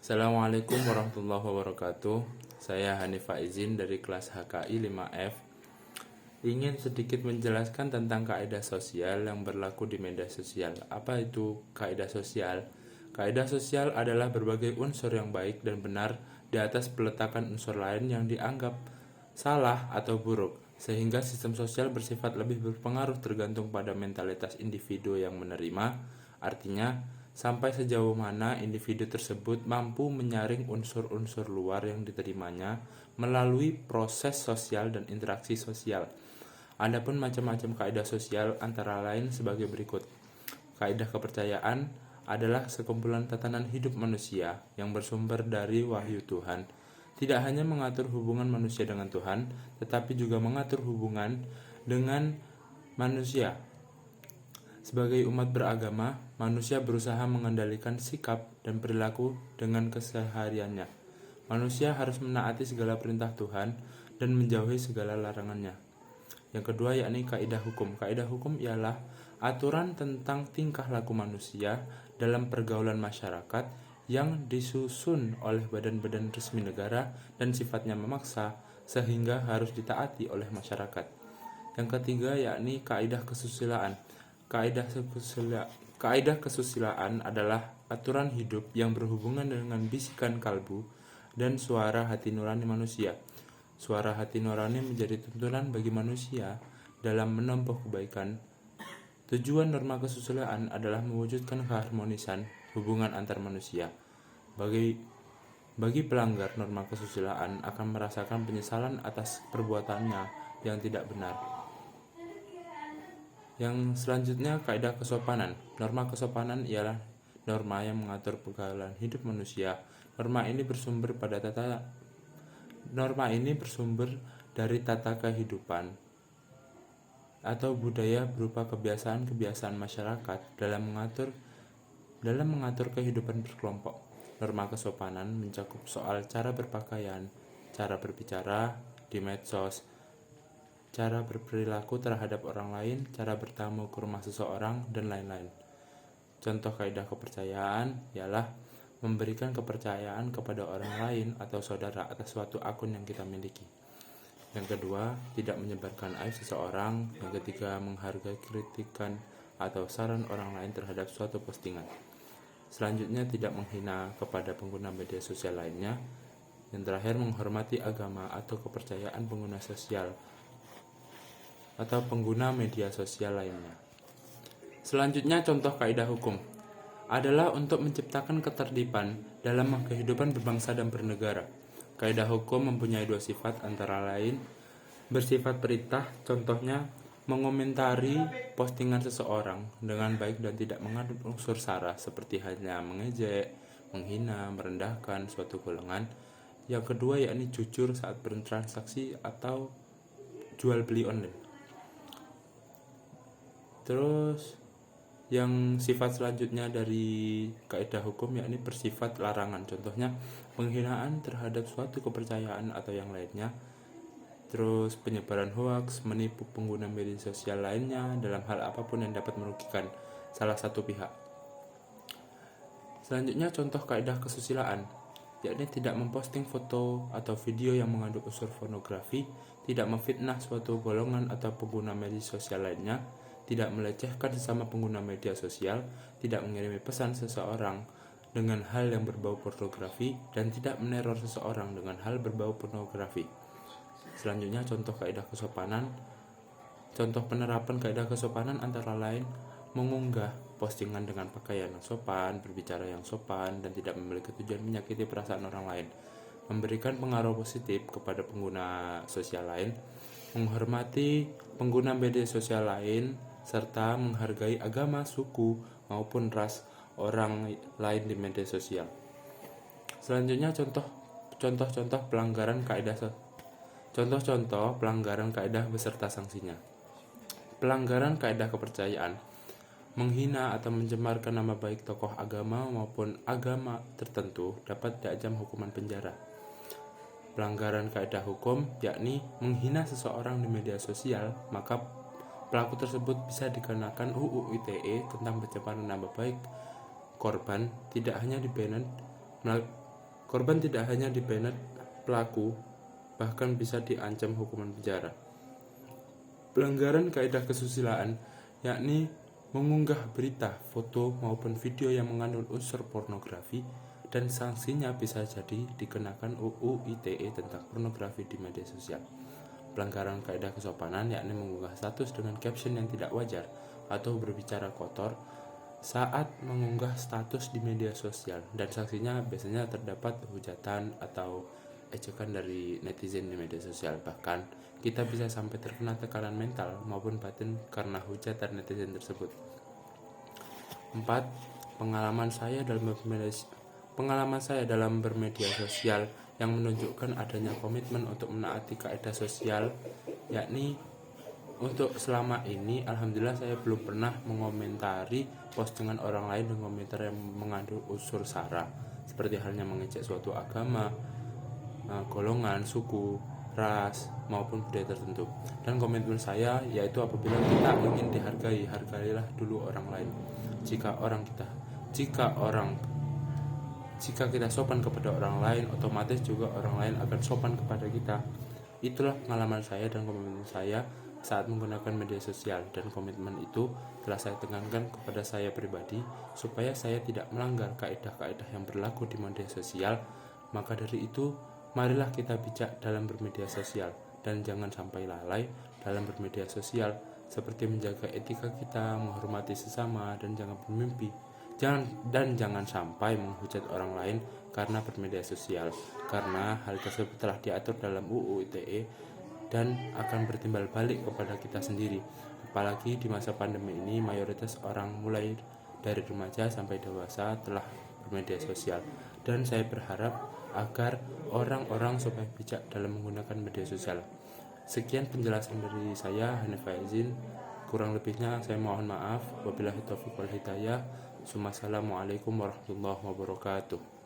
Assalamualaikum warahmatullahi wabarakatuh. Saya Hanif Faizin dari kelas HKI 5F. Ingin sedikit menjelaskan tentang kaidah sosial yang berlaku di media sosial. Apa itu kaidah sosial? Kaidah sosial adalah berbagai unsur yang baik dan benar di atas peletakan unsur lain yang dianggap salah atau buruk, sehingga sistem sosial bersifat lebih berpengaruh tergantung pada mentalitas individu yang menerima. Artinya, sampai sejauh mana individu tersebut mampu menyaring unsur-unsur luar yang diterimanya melalui proses sosial dan interaksi sosial. Adapun macam-macam kaidah sosial antara lain sebagai berikut. Kaidah kepercayaan adalah sekumpulan tatanan hidup manusia yang bersumber dari wahyu Tuhan. Tidak hanya mengatur hubungan manusia dengan Tuhan, tetapi juga mengatur hubungan dengan manusia. Sebagai umat beragama, manusia berusaha mengendalikan sikap dan perilaku dengan kesehariannya. Manusia harus menaati segala perintah Tuhan dan menjauhi segala larangannya. Yang kedua yakni kaidah hukum. Kaidah hukum ialah aturan tentang tingkah laku manusia dalam pergaulan masyarakat yang disusun oleh badan-badan resmi negara dan sifatnya memaksa sehingga harus ditaati oleh masyarakat. Yang ketiga yakni kaidah kesusilaan. Kaidah kesusilaan adalah aturan hidup yang berhubungan dengan bisikan kalbu dan suara hati nurani manusia. Suara hati nurani menjadi tuntunan bagi manusia dalam menempuh kebaikan. Tujuan norma kesusilaan adalah mewujudkan keharmonisan hubungan antar manusia. Bagi pelanggar norma kesusilaan akan merasakan penyesalan atas perbuatannya yang tidak benar. Yang selanjutnya kaidah kesopanan. Norma kesopanan ialah norma yang mengatur pergaulan hidup manusia. Norma ini bersumber dari tata kehidupan atau budaya berupa kebiasaan-kebiasaan masyarakat dalam mengatur kehidupan berkelompok. Norma kesopanan mencakup soal cara berpakaian, cara berbicara di medsos, cara berperilaku terhadap orang lain, cara bertamu ke rumah seseorang, dan lain-lain. Contoh kaidah kepercayaan ialah memberikan kepercayaan kepada orang lain atau saudara atas suatu akun yang kita miliki. Yang kedua, tidak menyebarkan aib seseorang. Yang ketiga, menghargai kritikan atau saran orang lain terhadap suatu postingan. Selanjutnya, tidak menghina kepada pengguna media sosial lainnya. Yang terakhir, menghormati agama atau kepercayaan pengguna sosial atau pengguna media sosial lainnya. Selanjutnya, contoh kaidah hukum adalah untuk menciptakan ketertiban dalam kehidupan berbangsa dan bernegara. Kaidah hukum mempunyai dua sifat, antara lain bersifat perintah, contohnya mengomentari postingan seseorang dengan baik dan tidak mengandung unsur sara seperti halnya mengejek, menghina, merendahkan suatu golongan. Yang kedua yakni jujur saat bertransaksi atau jual beli online. Terus yang sifat selanjutnya dari kaidah hukum yakni bersifat larangan, contohnya penghinaan terhadap suatu kepercayaan atau yang lainnya. Terus penyebaran hoaks, menipu pengguna media sosial lainnya dalam hal apapun yang dapat merugikan salah satu pihak. Selanjutnya contoh kaidah kesusilaan, yakni tidak memposting foto atau video yang mengandung unsur pornografi, tidak memfitnah suatu golongan atau pengguna media sosial lainnya, tidak melecehkan sesama pengguna media sosial, tidak mengirimi pesan seseorang dengan hal yang berbau pornografi, dan tidak meneror seseorang dengan hal berbau pornografi. Selanjutnya contoh kaidah kesopanan. Contoh penerapan kaidah kesopanan antara lain mengunggah postingan dengan pakaian yang sopan, berbicara yang sopan, dan tidak memiliki tujuan menyakiti perasaan orang lain, memberikan pengaruh positif kepada pengguna sosial lain, menghormati pengguna media sosial lain, serta menghargai agama, suku, maupun ras orang lain di media sosial. Selanjutnya contoh pelanggaran kaidah beserta sanksinya. Pelanggaran kaidah kepercayaan, menghina atau mencemarkan nama baik tokoh agama maupun agama tertentu dapat diancam hukuman penjara. Pelanggaran kaidah hukum yakni menghina seseorang di media sosial, maka pelaku tersebut bisa dikenakan UU ITE tentang pencemaran nama baik korban, tidak hanya dipidana Korban tidak hanya dibanet pelaku, bahkan bisa diancam hukuman penjara. Pelanggaran kaidah kesusilaan, yakni mengunggah berita, foto maupun video yang mengandung unsur pornografi, dan sanksinya bisa jadi dikenakan UU ITE tentang pornografi di media sosial. Pelanggaran kaidah kesopanan, yakni mengunggah status dengan caption yang tidak wajar atau berbicara kotor saat mengunggah status di media sosial, dan sanksinya biasanya terdapat hujatan atau ejekan dari netizen di media sosial. Bahkan kita bisa sampai terkena tekanan mental maupun batin karena hujatan netizen tersebut. 4. Pengalaman saya dalam bermedia sosial yang menunjukkan adanya komitmen untuk menaati kaidah sosial, yakni untuk selama ini alhamdulillah saya belum pernah mengomentari postingan orang lain dengan komentar yang mengandung unsur sara, seperti halnya mengejek suatu agama, golongan, suku, ras, maupun budaya tertentu. Dan komitmen saya yaitu apabila kita ingin dihargai, hargailah dulu orang lain. Jika kita sopan kepada orang lain, otomatis juga orang lain akan sopan kepada kita. Itulah pengalaman saya dan komitmen saya saat menggunakan media sosial, dan komitmen itu telah saya tekankan kepada saya pribadi supaya saya tidak melanggar kaidah-kaidah yang berlaku di media sosial. Maka dari itu, marilah kita bijak dalam bermedia sosial dan jangan sampai lalai dalam bermedia sosial, seperti menjaga etika kita, menghormati sesama, dan jangan bermimpi. Jangan sampai menghujat orang lain karena bermedia sosial, karena hal tersebut telah diatur dalam UU ITE dan akan bertimbal balik kepada kita sendiri. Apalagi di masa pandemi ini, mayoritas orang mulai dari remaja sampai dewasa telah bermedia sosial, dan saya berharap agar orang-orang supaya bijak dalam menggunakan media sosial. Sekian penjelasan dari saya, Hanif Faizin. Kurang lebihnya saya mohon maaf. Wabillahi taufiq wal hidayah. Assalamualaikum warahmatullahi wabarakatuh.